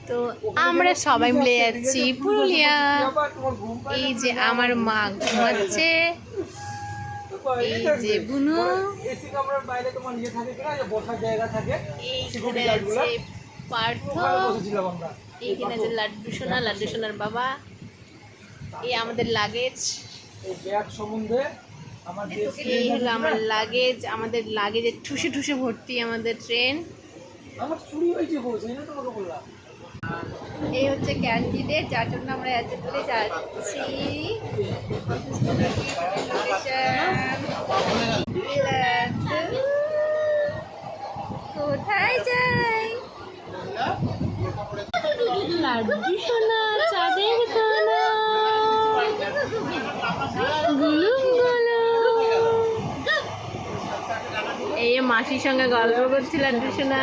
তো আমরা সবাই মিলে যাচ্ছি পুরুলিয়া। এই যে আমার মা ঘুমাচ্ছে, এই যে বুনু, এইখানে আছে পার্থ, এইখানে আছে লাড্ডু সোনা, লাড্ডু সোনার বাবা। এই আমাদের লাগেজ, এই হলো আমার লাগেজ, আমাদের লাগেজে ঠুসে ঠুসে ভর্তি আমাদের ট্রেন। এই হচ্ছে ক্যান্ডিডেট যার জন্য আমরা এত দূরে যাচ্ছি। কোথায় যাই? লাড্ডু সোনা, চাঁদের কোনা, গুলুম গুলুম। এই মাসির সঙ্গে গল্প করছি লাড্ডু সোনা।